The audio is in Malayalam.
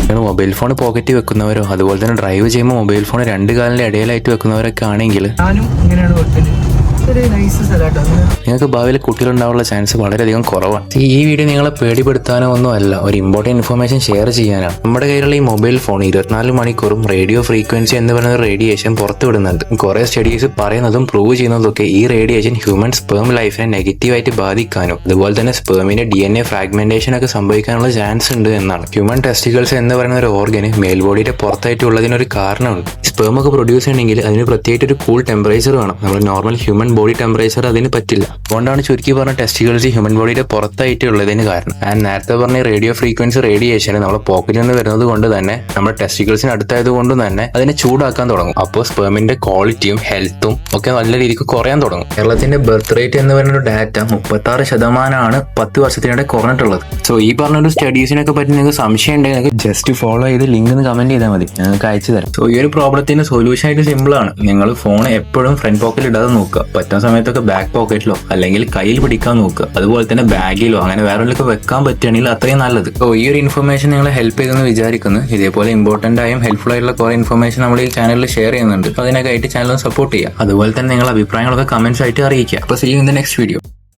നിങ്ങൾ മൊബൈൽ ഫോൺ പോക്കറ്റിൽ വെക്കുന്നവരോ അതുപോലെ തന്നെ ഡ്രൈവ് ചെയ്യുമ്പോൾ മൊബൈൽ ഫോൺ രണ്ട് കാലിന്റെ ഇടയിലായിട്ട് വെക്കുന്നവരൊക്കെ ആണെങ്കിൽ നിങ്ങൾക്ക് ഭാവിയിൽ കുട്ടികളുണ്ടാവാനുള്ള ചാൻസ് വളരെയധികം കുറവാണ്. ഈ വീഡിയോ നിങ്ങളെ പേടിപ്പെടുത്താനോ ഒന്നും അല്ല, ഒരു ഇമ്പോർട്ടൻറ്റ് ഇൻഫർമേഷൻ ഷെയർ ചെയ്യാനാണ്. നമ്മുടെ കയ്യിലുള്ള ഈ മൊബൈൽ ഫോൺ 24 മണിക്കൂറും റേഡിയോ ഫ്രീക്വൻസി എന്ന് പറയുന്ന റേഡിയേഷൻ പുറത്തുവിടുന്നുണ്ട്. കുറെ സ്റ്റഡീസ് പറയുന്നതും പ്രൂവ് ചെയ്യുന്നതൊക്കെ ഈ റേഡിയേഷൻ ഹ്യൂമൻ സ്പേം ലൈഫിനെ നെഗറ്റീവായിട്ട് ബാധിക്കാനും അതുപോലെ തന്നെ സ്പേമിന്റെ DNA ഫ്രാഗ്മെന്റേഷൻ ഒക്കെ സംഭവിക്കാനുള്ള ചാൻസ് ഉണ്ട് എന്നാണ്. ഹ്യൂമൻ ടെസ്റ്റിക്കിൾസ് എന്ന് പറയുന്ന ഒരു ഓർഗന് മേൽ ബോഡിയുടെ പുറത്തായിട്ടുള്ളതിനൊരു കാരണമുണ്ട്. സ്പേം ഒക്കെ പ്രൊഡ്യൂസ് ചെയ്യണമെങ്കിൽ അതിന് പ്രത്യേകിച്ച് ഒരു കൂൾ ടെമ്പറേച്ചർ വേണം. നമ്മൾ നോർമൽ ഹ്യൂമൻ ബോഡി ടെമ്പറേച്ചർ അതിന് പറ്റില്ല. അതുകൊണ്ടാണ് ചുരുക്കി പറഞ്ഞ ടെസ്റ്റിക്കിൾസ് ഹ്യൂമൻ ബോഡിയുടെ പുറത്തായിട്ടുള്ളതിന് കാരണം. ആൻഡ് നേരത്തെ പറഞ്ഞ റേഡിയോ ഫ്രീക്വൻസി റേഡിയേഷൻ നമ്മുടെ പോക്കറ്റിൽ നിന്ന് വരുന്നത് കൊണ്ട് തന്നെ നമ്മുടെ ടെസ്റ്റിക്കിൾസിന് അടുത്തായത് കൊണ്ട് തന്നെ അതിനെ ചൂടാക്കാൻ തുടങ്ങും. അപ്പോൾ സ്പേമിന്റെ ക്വാളിറ്റിയും ഹെൽത്തും ഒക്കെ നല്ല രീതിക്ക് കുറയാൻ തുടങ്ങും. കേരളത്തിന്റെ ബർത്ത് റേറ്റ് എന്ന് പറയുന്ന ഒരു ഡാറ്റ 36% 10 വർഷത്തിനിടെ കുറഞ്ഞിട്ടുള്ളത്. സോ ഈ പറഞ്ഞൊരു സ്റ്റഡീസിനൊക്കെ പറ്റി നിങ്ങൾക്ക് സംശയം ഉണ്ടെങ്കിൽ നിങ്ങൾക്ക് ജസ്റ്റ് ഫോളോ ചെയ്ത് ലിങ്ക് ഒന്ന് കമന്റ് ചെയ്താൽ മതി, ഞങ്ങൾക്ക് അയച്ചു തരാം. സോ ഈ ഒരു പ്രോബ്ലത്തിന് സൊല്യൂഷൻ ആയിട്ട് സിമ്പിൾ ആണ്. നിങ്ങൾ ഫോൺ എപ്പോഴും ഫ്രണ്ട് പോക്കറ്റിൽ ഇടാതെ നോക്കുക. പറ്റുന്ന സമയത്തൊക്കെ ബാക്ക് പോക്കറ്റിലോ അല്ലെങ്കിൽ കയ്യിൽ പിടിക്കാൻ നോക്കുക. അതുപോലെ തന്നെ ബാഗിലോ അങ്ങനെ വേറെ വെക്കാൻ പറ്റുകയാണെങ്കിൽ അത്രയും നല്ലത്. സോ ഈ ഒരു ഇൻഫർമേഷൻ നിങ്ങളെ ഹെൽപ്പ് ചെയ്തെന്ന് വിചാരിക്കുന്നു. ഇതേപോലെ ഇമ്പോർട്ടന്റ് ആയും ഹെൽപ്ഫുൾ ആയിട്ടുള്ള കുറെ ഇൻഫർമേഷൻ നമ്മൾ ഈ ചാനലിൽ ഷെയർ ചെയ്യുന്നുണ്ട്. അതിനൊക്കെ ആയിട്ട് ചാനൽ സപ്പോർട്ട് ചെയ്യുക. അതുപോലെ തന്നെ നിങ്ങളുടെ അഭിപ്രായങ്ങളൊക്കെ കമന്റ്സ് ആയിട്ട് അറിയിക്കുക. അപ്പോൾ see you in the next video.